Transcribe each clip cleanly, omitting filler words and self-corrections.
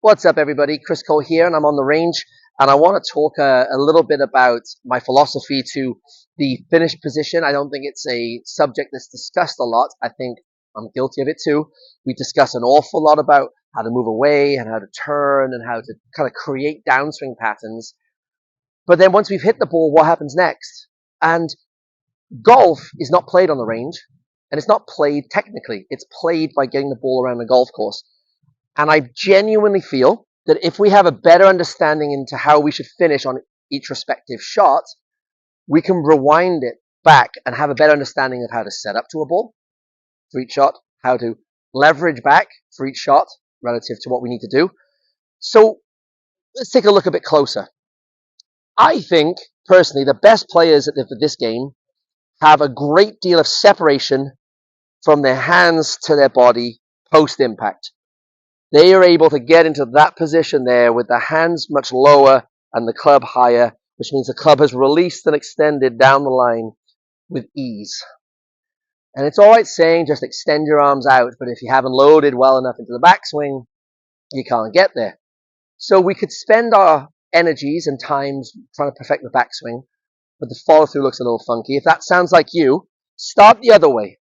What's up, everybody? Chris Cole here, and I'm on the range, and I want to talk a little bit about my philosophy to the finish position. I don't think it's a subject that's discussed a lot. I think I'm guilty of it too. We discuss an awful lot about how to move away and how to turn and how to kind of create downswing patterns. But then once we've hit the ball, what happens next? And golf is not played on the range, and it's not played technically. It's played by getting the ball around the golf course. And I genuinely feel that if we have a better understanding into how we should finish on each respective shot, we can rewind it back and have a better understanding of how to set up to a ball for each shot, how to leverage back for each shot relative to what we need to do. So let's take a look a bit closer. I think, personally, the best players at this game have a great deal of separation from their hands to their body post-impact. They are able to get into that position there with the hands much lower and the club higher, which means the club has released and extended down the line with ease. And it's all right saying just extend your arms out, but if you haven't loaded well enough into the backswing, you can't get there. So we could spend our energies and times trying to perfect the backswing, but the follow-through looks a little funky. If that sounds like you, start the other way.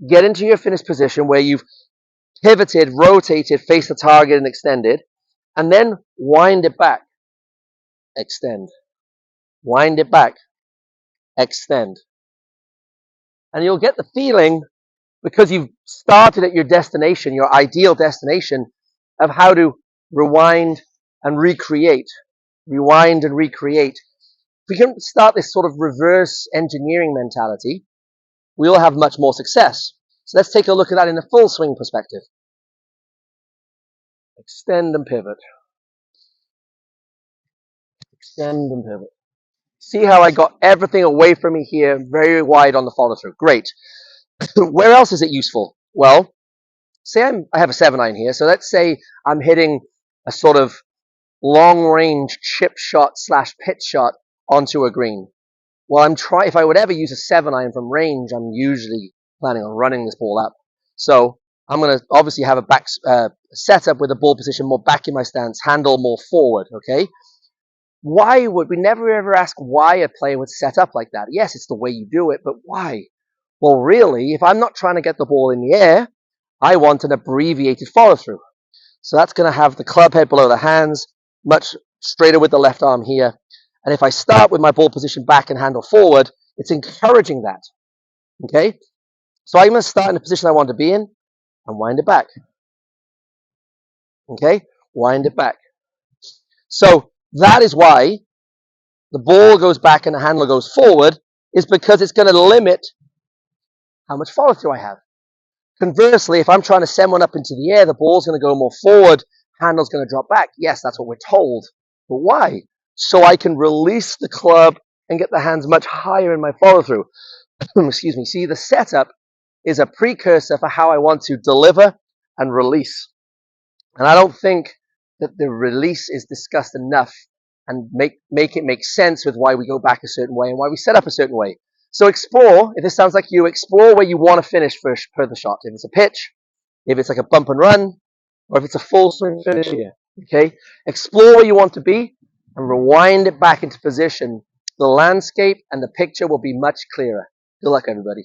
Get into your finish position where you've pivoted, rotated, face the target and extended, and then wind it back, extend, wind it back, extend. And you'll get the feeling, because you've started at your destination, your ideal destination, of how to rewind and recreate. Rewind and recreate. If we can start this sort of reverse engineering mentality, we'll have much more success. So let's take a look at that in a full swing perspective. Extend and pivot. Extend and pivot. See how I got everything away from me here, very wide on the follow through. Great. Where else is it useful? Well, say I have a 7-iron here. So let's say I'm hitting a sort of long range chip shot / pitch shot onto a green. Well, if I would ever use a 7-iron from range, I'm usually planning on running this ball up. So I'm going to obviously have a back setup with the ball position more back in my stance, handle more forward, okay? Why would we never ever ask why a player would set up like that? Yes, it's the way you do it, but why? Well, really, if I'm not trying to get the ball in the air, I want an abbreviated follow through. So that's going to have the club head below the hands, much straighter with the left arm here. And if I start with my ball position back and handle forward, it's encouraging that. Okay? So I'm going to start in the position I want to be in and wind it back. Okay? Wind it back. So that is why the ball goes back and the handle goes forward, is because it's going to limit how much follow through I have. Conversely, if I'm trying to send one up into the air, the ball's going to go more forward, handle's going to drop back. Yes, that's what we're told. But why? So I can release the club and get the hands much higher in my follow through. Excuse me. See, the setup is a precursor for how I want to deliver and release. And I don't think that the release is discussed enough and make it make sense with why we go back a certain way and why we set up a certain way. So explore, if this sounds like you, explore where you want to finish per the shot. If it's a pitch, if it's like a bump and run, or if it's a full swing finish here, okay? Explore where you want to be and rewind it back into position. The landscape and the picture will be much clearer. Good luck, everybody.